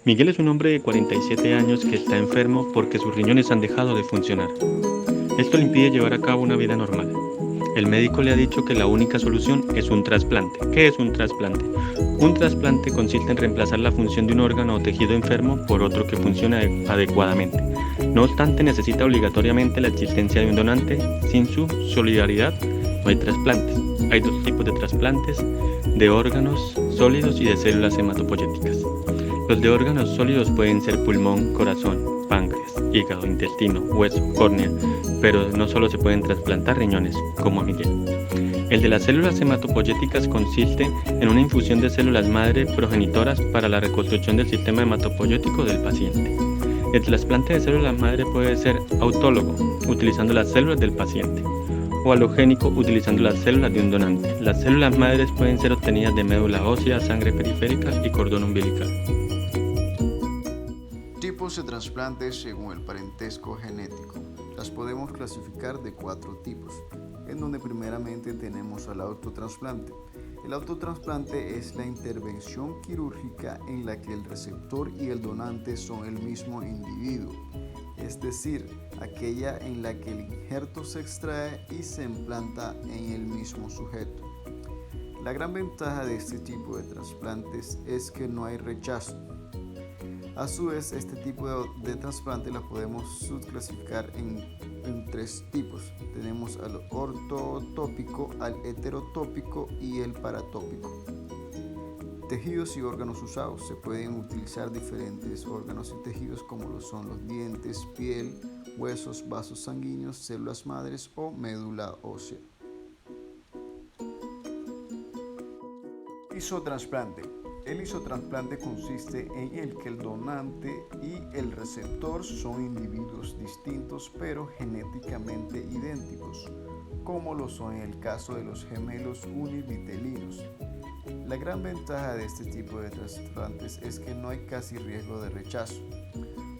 Miguel es un hombre de 47 años que está enfermo porque sus riñones han dejado de funcionar. Esto le impide llevar a cabo una vida normal. El médico le ha dicho que la única solución es un trasplante. ¿Qué es un trasplante? Un trasplante consiste en reemplazar la función de un órgano o tejido enfermo por otro que funcione adecuadamente. No obstante, necesita obligatoriamente la existencia de un donante. Sin su solidaridad, no hay trasplantes. Hay dos tipos de trasplantes: de órganos sólidos y de células hematopoyéticas. Los de órganos sólidos pueden ser pulmón, corazón, páncreas, hígado, intestino, hueso, córnea, pero no solo se pueden trasplantar riñones, como a Miguel. El de las células hematopoyéticas consiste en una infusión de células madre progenitoras para la reconstrucción del sistema hematopoyético del paciente. El trasplante de células madre puede ser autólogo, utilizando las células del paciente, o halogénico, utilizando las células de un donante. Las células madres pueden ser obtenidas de médula ósea, sangre periférica y cordón umbilical. Tipos de trasplantes según el parentesco genético. Las podemos clasificar de 4 tipos, en donde primeramente tenemos al autotrasplante. El autotrasplante es la intervención quirúrgica en la que el receptor y el donante son el mismo individuo, es decir, aquella en la que el injerto se extrae y se implanta en el mismo sujeto. La gran ventaja de este tipo de trasplantes es que no hay rechazo. A su vez, este tipo de trasplante la podemos subclasificar en 3 tipos. Tenemos al ortotópico, al heterotópico y el paratópico. Tejidos y órganos usados. Se pueden utilizar diferentes órganos y tejidos como lo son los dientes, piel, huesos, vasos sanguíneos, células madres o médula ósea. Isotrasplante. El isotrasplante consiste en el que el donante y el receptor son individuos distintos pero genéticamente idénticos, como lo son en el caso de los gemelos univitelinos. La gran ventaja de este tipo de trasplantes es que no hay casi riesgo de rechazo.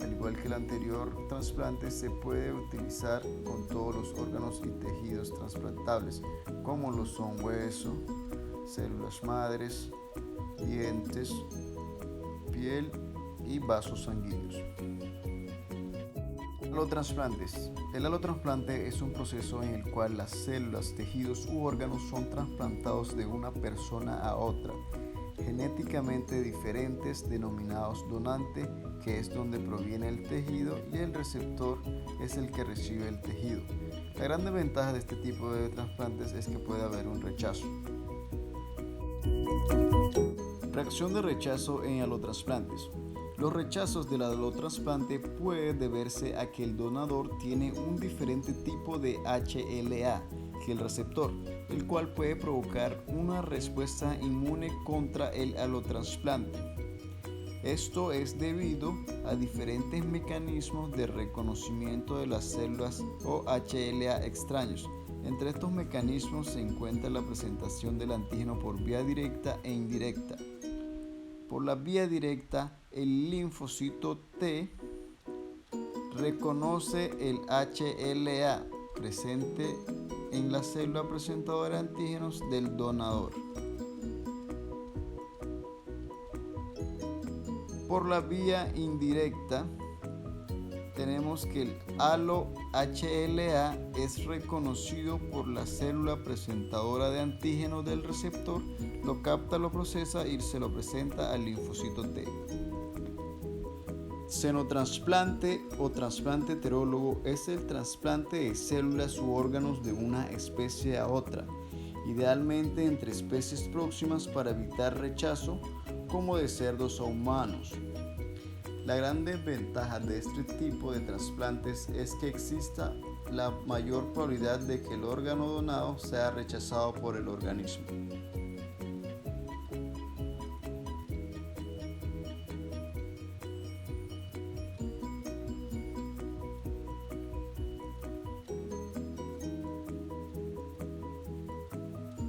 Al igual que el anterior trasplante, se puede utilizar con todos los órganos y tejidos trasplantables, como lo son hueso, células madres, dientes, piel y vasos sanguíneos. Alotransplantes. El alotrasplante es un proceso en el cual las células, tejidos u órganos son trasplantados de una persona a otra, genéticamente diferentes, denominados donante, que es donde proviene el tejido, y el receptor es el que recibe el tejido. La gran ventaja de este tipo de trasplantes es que puede haber un rechazo. Reacción de rechazo en alotrasplantes. Los rechazos del alotrasplante pueden deberse a que el donador tiene un diferente tipo de HLA que el receptor, el cual puede provocar una respuesta inmune contra el alotrasplante. Esto es debido a diferentes mecanismos de reconocimiento de las células o HLA extraños. Entre estos mecanismos se encuentra la presentación del antígeno por vía directa e indirecta. Por la vía directa, el linfocito T reconoce el HLA presente en la célula presentadora de antígenos del donador. Por la vía indirecta, tenemos que el halo-HLA es reconocido por la célula presentadora de antígenos del receptor, lo capta, lo procesa y se lo presenta al linfocito T. Xenotrasplante o trasplante heterólogo es el trasplante de células u órganos de una especie a otra, idealmente entre especies próximas para evitar rechazo, como de cerdos a humanos. La gran desventaja de este tipo de trasplantes es que exista la mayor probabilidad de que el órgano donado sea rechazado por el organismo.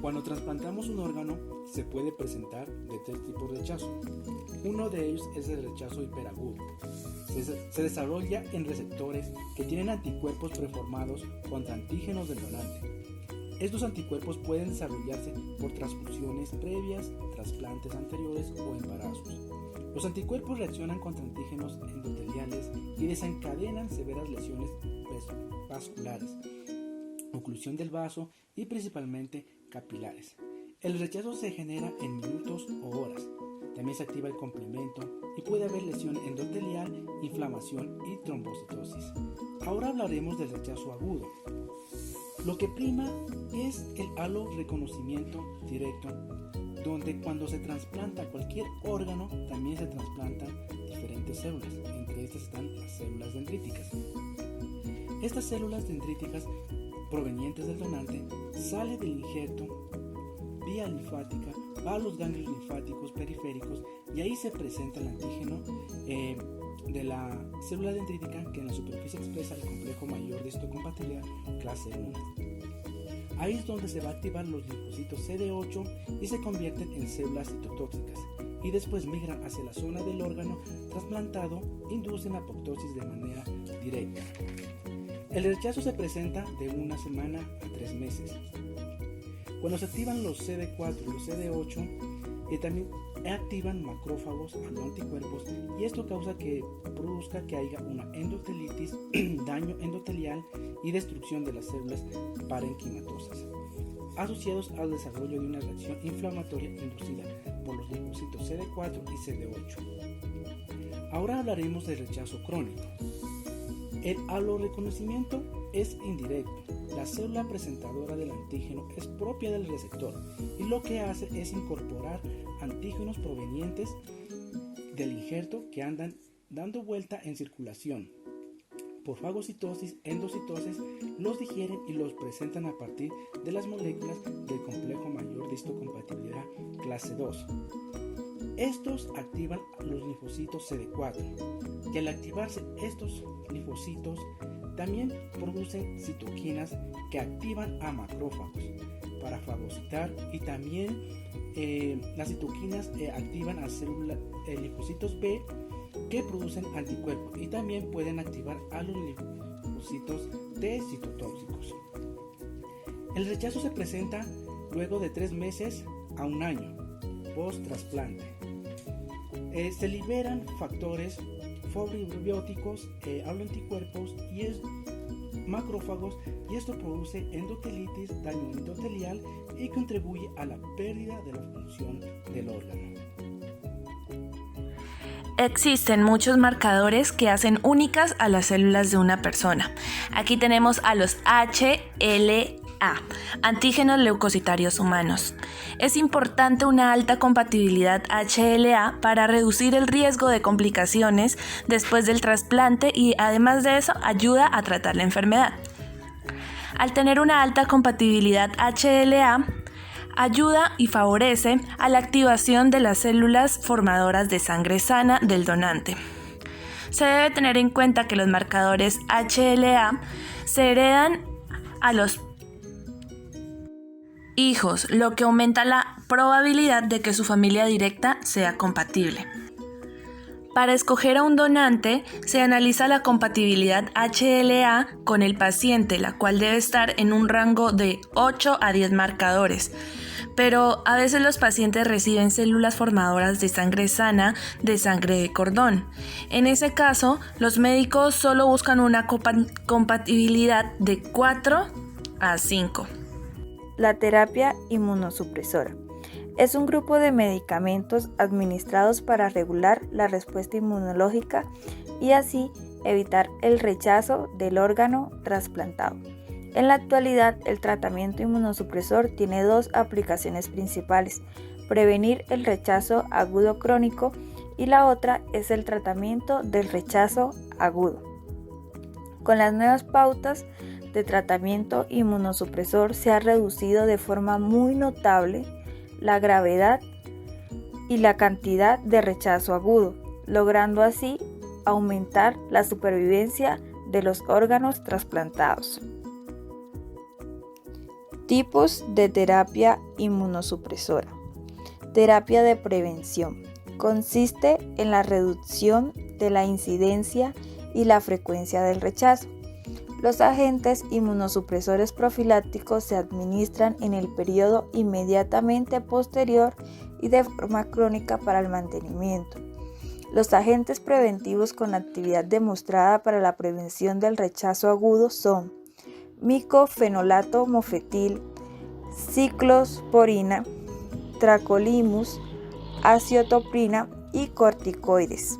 Cuando trasplantamos un órgano, se puede presentar de 3 tipos de rechazo. Uno de ellos es el rechazo hiperagudo. Se desarrolla en receptores que tienen anticuerpos preformados contra antígenos del donante. Estos anticuerpos pueden desarrollarse por transfusiones previas, trasplantes anteriores o embarazos. Los anticuerpos reaccionan contra antígenos endoteliales y desencadenan severas lesiones vasculares, oclusión del vaso y principalmente capilares. El rechazo se genera en minutos o horas. También se activa el complemento y puede haber lesión endotelial, inflamación y trombocitosis. Ahora hablaremos del rechazo agudo. Lo que prima es el aloreconocimiento directo, donde cuando se trasplanta cualquier órgano también se trasplantan diferentes células. Entre estas están las células dendríticas. Estas células dendríticas provenientes del donante salen del injerto vía linfática, va a los ganglios linfáticos periféricos y ahí se presenta el antígeno de la célula dendrítica que en la superficie expresa el complejo mayor de histocompatibilidad clase 1. Ahí es donde se va a activar los linfocitos CD8 y se convierten en células citotóxicas y después migran hacia la zona del órgano trasplantado e inducen apoptosis de manera directa. El rechazo se presenta de 1 semana a 3 meses. Cuando se activan los CD4 y los CD8, también activan macrófagos a los anticuerpos y esto causa que produzca que haya una endotelitis, daño endotelial y destrucción de las células parenquimatosas, asociados al desarrollo de una reacción inflamatoria inducida por los linfocitos CD4 y CD8. Ahora hablaremos del rechazo crónico. El aloreconocimiento es indirecto. La célula presentadora del antígeno es propia del receptor y lo que hace es incorporar antígenos provenientes del injerto que andan dando vuelta en circulación. Por fagocitosis, endocitosis, los digieren y los presentan a partir de las moléculas del complejo mayor de histocompatibilidad clase 2. Estos activan los linfocitos CD4 y al activarse estos linfocitos también producen citoquinas que activan a macrófagos para fagocitar y también las citoquinas activan a linfocitos B que producen anticuerpos y también pueden activar a los linfocitos T citotóxicos. El rechazo se presenta luego de 3 meses a 1 año post-trasplante. Se liberan factores probióticos, anticuerpos y macrófagos y esto produce endotelitis, daño endotelial y contribuye a la pérdida de la función del órgano. Existen muchos marcadores que hacen únicas a las células de una persona. Aquí tenemos a los HLA, antígenos leucocitarios humanos. Es importante una alta compatibilidad HLA para reducir el riesgo de complicaciones después del trasplante y además de eso ayuda a tratar la enfermedad. Al tener una alta compatibilidad HLA, ayuda y favorece a la activación de las células formadoras de sangre sana del donante. Se debe tener en cuenta que los marcadores HLA se heredan a los hijos, lo que aumenta la probabilidad de que su familia directa sea compatible. Para escoger a un donante, se analiza la compatibilidad HLA con el paciente, la cual debe estar en un rango de 8 a 10 marcadores. Pero a veces los pacientes reciben células formadoras de sangre sana, de sangre de cordón. En ese caso, los médicos solo buscan una compatibilidad de 4 a 5. La terapia inmunosupresora es un grupo de medicamentos administrados para regular la respuesta inmunológica y así evitar el rechazo del órgano trasplantado. En la actualidad, el tratamiento inmunosupresor tiene 2 aplicaciones principales: prevenir el rechazo agudo crónico y la otra es el tratamiento del rechazo agudo. Con las nuevas pautas de tratamiento inmunosupresor se ha reducido de forma muy notable la gravedad y la cantidad de rechazo agudo, logrando así aumentar la supervivencia de los órganos trasplantados. Tipos de terapia inmunosupresora. Terapia de prevención. Consiste en la reducción de la incidencia y la frecuencia del rechazo. Los agentes inmunosupresores profilácticos se administran en el periodo inmediatamente posterior y de forma crónica para el mantenimiento. Los agentes preventivos con actividad demostrada para la prevención del rechazo agudo son micofenolato mofetil, ciclosporina, tacrolimus, aziotoprina y corticoides.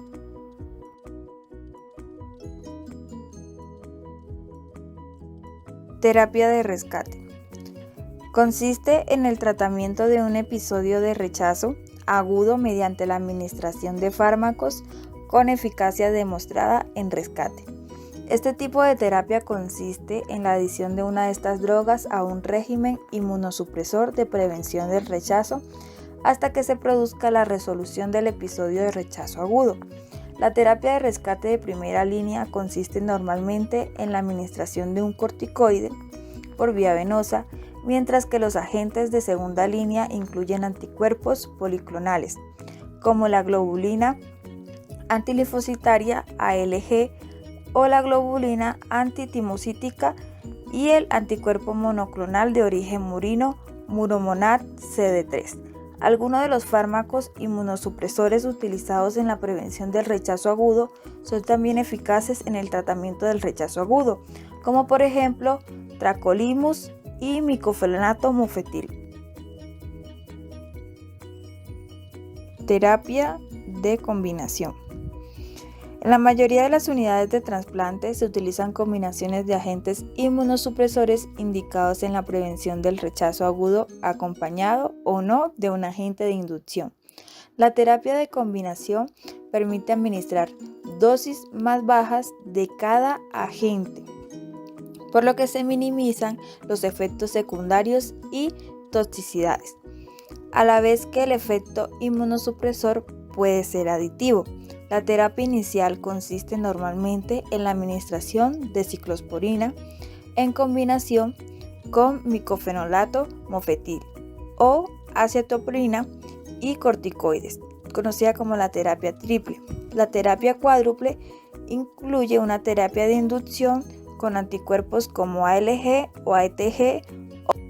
Terapia de rescate. Consiste en el tratamiento de un episodio de rechazo agudo mediante la administración de fármacos con eficacia demostrada en rescate. Este tipo de terapia consiste en la adición de una de estas drogas a un régimen inmunosupresor de prevención del rechazo hasta que se produzca la resolución del episodio de rechazo agudo. La terapia de rescate de primera línea consiste normalmente en la administración de un corticoide por vía venosa, mientras que los agentes de segunda línea incluyen anticuerpos policlonales, como la globulina antilinfocitaria ALG o la globulina antitimocítica y el anticuerpo monoclonal de origen murino Muromonat CD3. Algunos de los fármacos inmunosupresores utilizados en la prevención del rechazo agudo son también eficaces en el tratamiento del rechazo agudo, como por ejemplo tacrolimus y micofenolato mofetil. Terapia de combinación. En la mayoría de las unidades de trasplante se utilizan combinaciones de agentes inmunosupresores indicados en la prevención del rechazo agudo acompañado o no de un agente de inducción. La terapia de combinación permite administrar dosis más bajas de cada agente, por lo que se minimizan los efectos secundarios y toxicidades, a la vez que el efecto inmunosupresor puede ser aditivo. La terapia inicial consiste normalmente en la administración de ciclosporina en combinación con micofenolato mofetil o aziotoprina y corticoides, conocida como la terapia triple. La terapia cuádruple incluye una terapia de inducción con anticuerpos como ALG o ATG.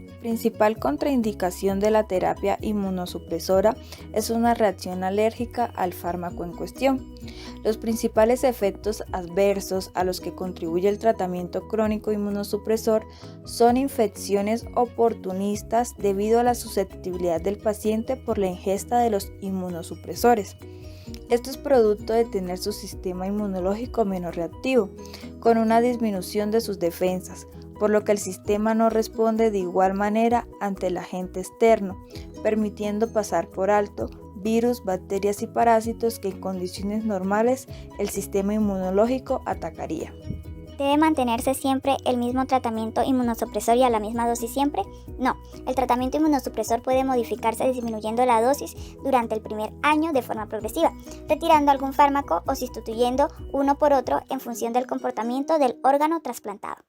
La principal contraindicación de la terapia inmunosupresora es una reacción alérgica al fármaco en cuestión. Los principales efectos adversos a los que contribuye el tratamiento crónico inmunosupresor son infecciones oportunistas debido a la susceptibilidad del paciente por la ingesta de los inmunosupresores. Esto es producto de tener su sistema inmunológico menos reactivo, con una disminución de sus defensas, por lo que el sistema no responde de igual manera ante el agente externo, permitiendo pasar por alto virus, bacterias y parásitos que en condiciones normales el sistema inmunológico atacaría. ¿Debe mantenerse siempre el mismo tratamiento inmunosupresor y a la misma dosis siempre? No, el tratamiento inmunosupresor puede modificarse disminuyendo la dosis durante el primer año de forma progresiva, retirando algún fármaco o sustituyendo uno por otro en función del comportamiento del órgano trasplantado.